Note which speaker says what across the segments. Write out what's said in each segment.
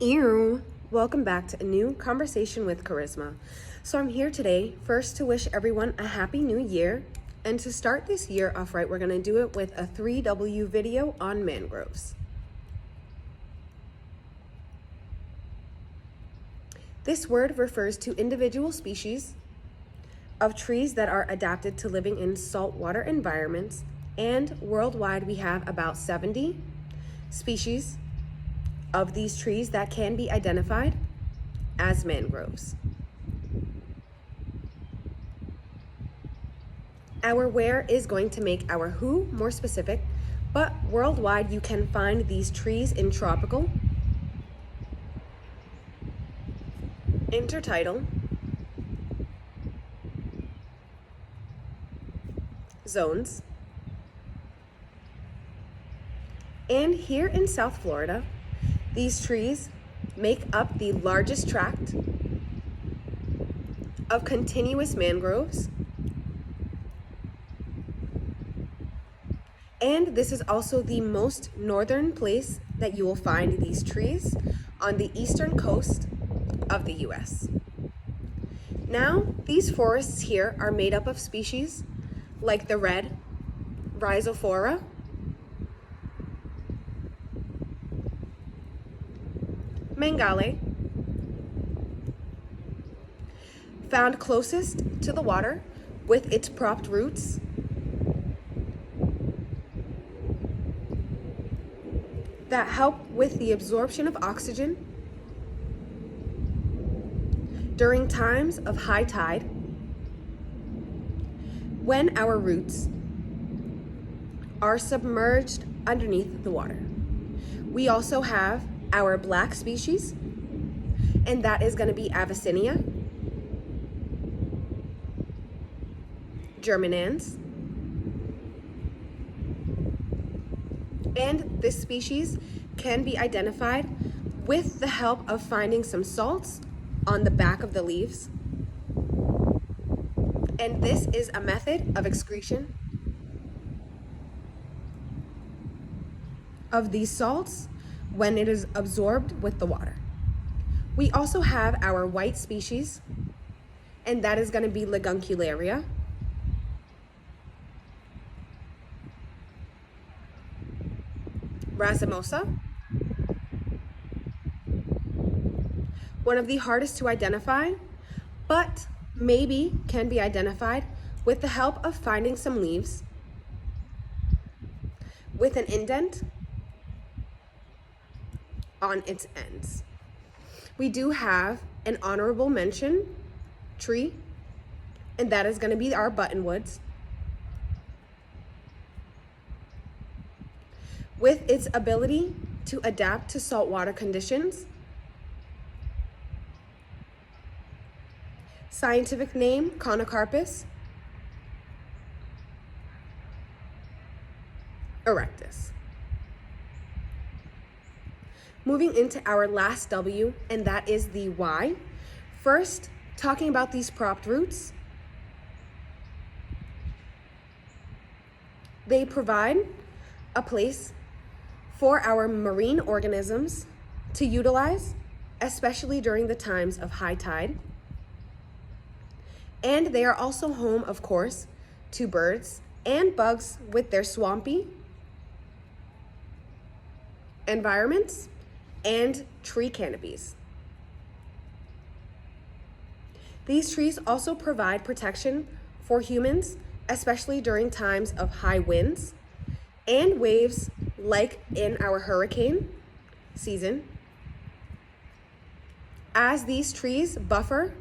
Speaker 1: Ew! Welcome back to a new conversation with Charisma. So I'm here today first to wish everyone a happy new year, and to start this year off right, we're going to do it with a 3W video on mangroves. This word refers to individual species of trees that are adapted to living in saltwater environments, and worldwide we have about 70 species of these trees that can be identified as mangroves. Our where is going to make our who more specific, but worldwide you can find these trees in tropical, intertidal, zones. And here in South Florida, these trees make up the largest tract of continuous mangroves. And this is also the most northern place that you will find these trees on the eastern coast of the US. Now, these forests here are made up of species like the red Rhizophora, Mangale, found closest to the water with its propped roots, that help with the absorption of oxygen during times of high tide, when our roots are submerged underneath the water. We also have our black species, and that is going to be Avicennia, germinans, and this species can be identified with the help of finding some salts on the back of the leaves. And this is a method of excretion of these salts when it is absorbed with the water. We also have our white species, and that is going to be Leguncularia, racemosa, one of the hardest to identify, but maybe can be identified with the help of finding some leaves with an indent on its ends. We do have an honorable mention tree, and that is going to be our buttonwoods, with its ability to adapt to saltwater conditions. Scientific name, Conocarpus erectus. Moving into our last W, and that is the why. First, talking about these propped roots. They provide a place for our marine organisms to utilize, especially during the times of high tide. And they are also home, of course, to birds and bugs with their swampy environments and tree canopies. These trees also provide protection for humans, especially during times of high winds and waves, like in our hurricane season, as these trees buffer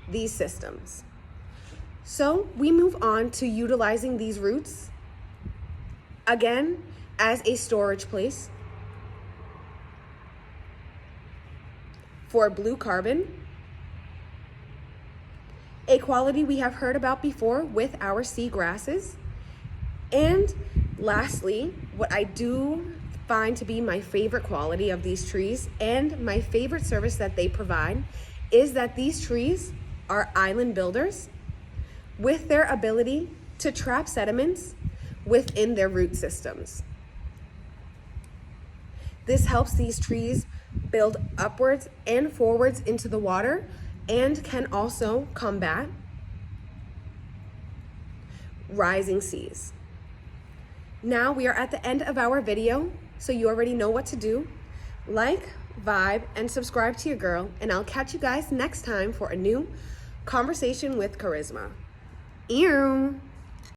Speaker 1: these systems. So we move on to utilizing these roots, again, as a storage place for blue carbon, a quality we have heard about before with our sea grasses. And lastly, what I do find to be my favorite quality of these trees and my favorite service that they provide is that these trees are island builders with their ability to trap sediments within their root systems. This helps these trees build upwards and forwards into the water and can also combat rising seas. Now we are at the end of our video, so you already know what to do. Like, vibe, and subscribe to your girl, and I'll catch you guys next time for a new conversation with charisma. Ew.